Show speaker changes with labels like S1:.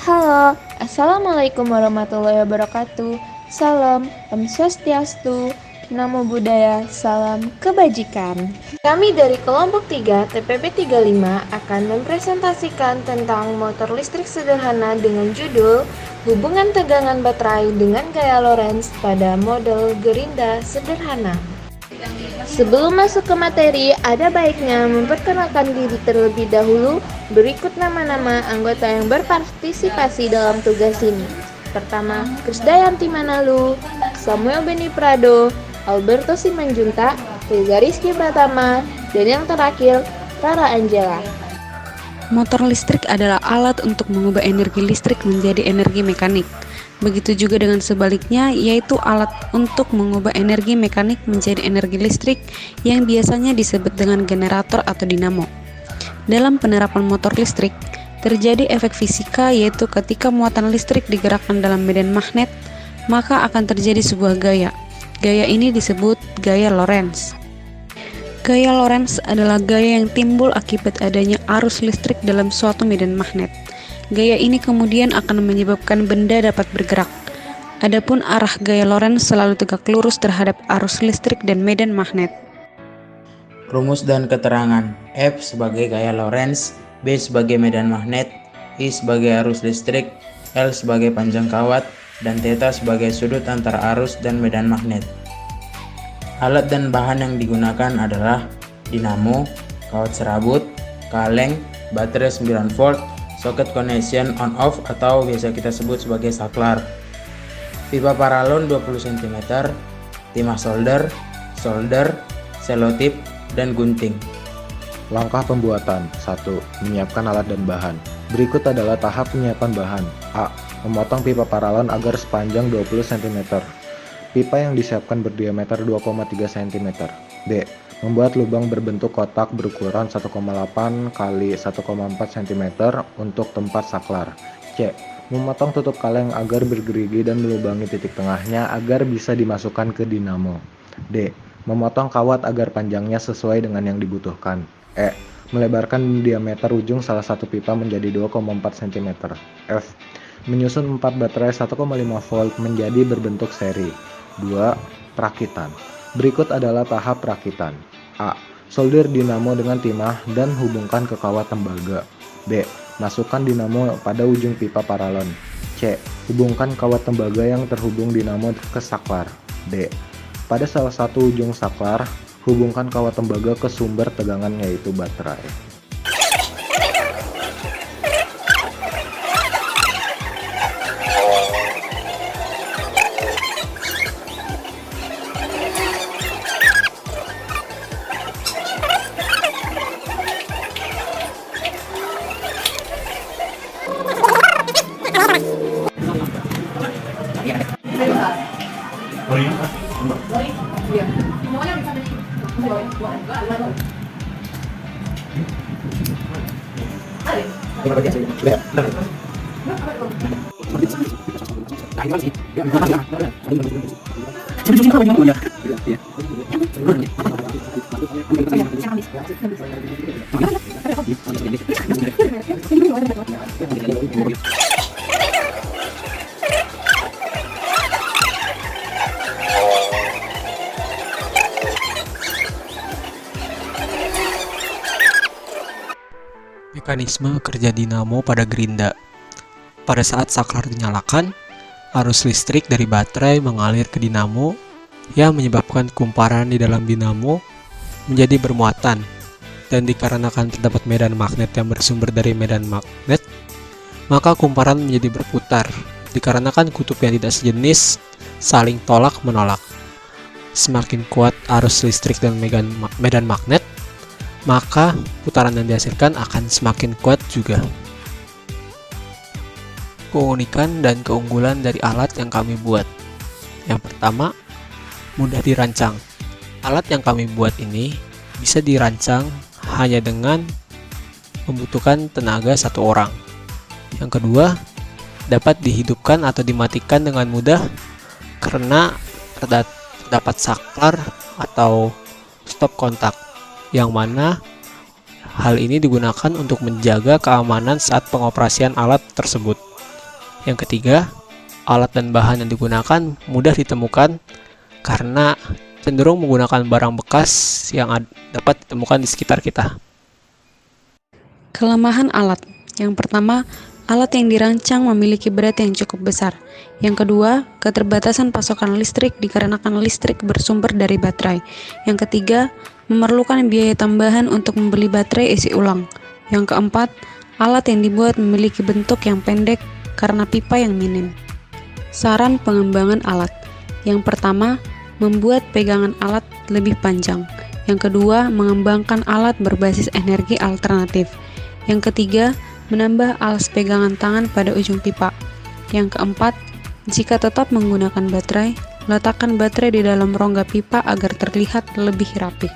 S1: Halo, Assalamualaikum warahmatullahi wabarakatuh. Salam, Om Swastiastu, Namo Buddhaya, salam kebajikan. Kami dari kelompok 3 TPP 35 akan mempresentasikan tentang motor listrik sederhana dengan judul Hubungan tegangan baterai dengan gaya Lorentz pada model gerinda sederhana. Sebelum masuk ke materi, ada baiknya memperkenalkan diri terlebih dahulu. Berikut nama-nama anggota yang berpartisipasi dalam tugas ini. Pertama, Krisdayanti Manalu, Samuel Beni Prado, Alberto Simanjuntak, Reza Rizky Pratama, dan yang terakhir, Rara Angela.
S2: Motor listrik adalah alat untuk mengubah energi listrik menjadi energi mekanik. Begitu juga dengan sebaliknya, yaitu alat untuk mengubah energi mekanik menjadi energi listrik yang biasanya disebut dengan generator atau dinamo. Dalam penerapan motor listrik, terjadi efek fisika, yaitu ketika muatan listrik digerakkan dalam medan magnet, maka akan terjadi sebuah gaya. Gaya ini disebut gaya Lorentz. Gaya Lorentz adalah gaya yang timbul akibat adanya arus listrik dalam suatu medan magnet. Gaya ini kemudian akan menyebabkan benda dapat bergerak. Adapun arah gaya Lorentz selalu tegak lurus terhadap arus listrik dan medan magnet.
S3: Rumus dan keterangan: F sebagai gaya Lorentz, B sebagai medan magnet, I sebagai arus listrik, L sebagai panjang kawat, dan theta sebagai sudut antara arus dan medan magnet. Alat dan bahan yang digunakan adalah dinamo, kawat serabut, kaleng, baterai 9 volt, soket connection on off atau biasa kita sebut sebagai saklar, pipa paralon 20 cm, timah solder, selotip, dan gunting.
S4: Langkah pembuatan: 1. Menyiapkan alat dan bahan. Berikut adalah tahap penyiapan bahan. A. Memotong pipa paralon agar sepanjang 20 cm. Pipa yang disiapkan berdiameter 2,3 cm. B. Membuat lubang berbentuk kotak berukuran 1,8 x 1,4 cm untuk tempat saklar. C. Memotong tutup kaleng agar bergerigi dan melubangi titik tengahnya agar bisa dimasukkan ke dinamo. D. Memotong kawat agar panjangnya sesuai dengan yang dibutuhkan. E. Melebarkan diameter ujung salah satu pipa menjadi 2,4 cm. F. Menyusun 4 baterai 1,5 volt menjadi berbentuk seri. 2. Perakitan. Berikut adalah tahap perakitan. A. Solder dinamo dengan timah dan hubungkan ke kawat tembaga. B. Masukkan dinamo pada ujung pipa paralon. C. Hubungkan kawat tembaga yang terhubung dinamo ke saklar. D. Pada salah satu ujung saklar, hubungkan kawat tembaga ke sumber tegangan yaitu baterai.
S5: Mekanisme kerja dinamo pada gerinda. Pada saat saklar dinyalakan, arus listrik dari baterai mengalir ke dinamo yang menyebabkan kumparan di dalam dinamo menjadi bermuatan, dan dikarenakan terdapat medan magnet yang bersumber dari medan magnet, maka kumparan menjadi berputar. Dikarenakan kutub yang tidak sejenis saling tolak-menolak, semakin kuat arus listrik dan medan magnet, maka putaran yang dihasilkan akan semakin kuat juga. Keunikan dan keunggulan dari alat yang kami buat. Yang pertama, mudah dirancang. Alat yang kami buat ini bisa dirancang hanya dengan membutuhkan tenaga satu orang. Yang kedua, dapat dihidupkan atau dimatikan dengan mudah karena terdapat saklar atau stop kontak, yang mana hal ini digunakan untuk menjaga keamanan saat pengoperasian alat tersebut. Yang ketiga, alat dan bahan yang digunakan mudah ditemukan karena cenderung menggunakan barang bekas yang dapat ditemukan di sekitar kita.
S2: Kelemahan alat. Yang pertama, alat yang dirancang memiliki berat yang cukup besar. Yang kedua, keterbatasan pasokan listrik dikarenakan listrik bersumber dari baterai. Yang ketiga, memerlukan biaya tambahan untuk membeli baterai isi ulang. Yang keempat, alat yang dibuat memiliki bentuk yang pendek karena pipa yang minim. Saran pengembangan alat. Yang pertama, membuat pegangan alat lebih panjang. Yang kedua, mengembangkan alat berbasis energi alternatif. Yang ketiga, menambah alas pegangan tangan pada ujung pipa. Yang keempat, jika tetap menggunakan baterai, letakkan baterai di dalam rongga pipa agar terlihat lebih rapi.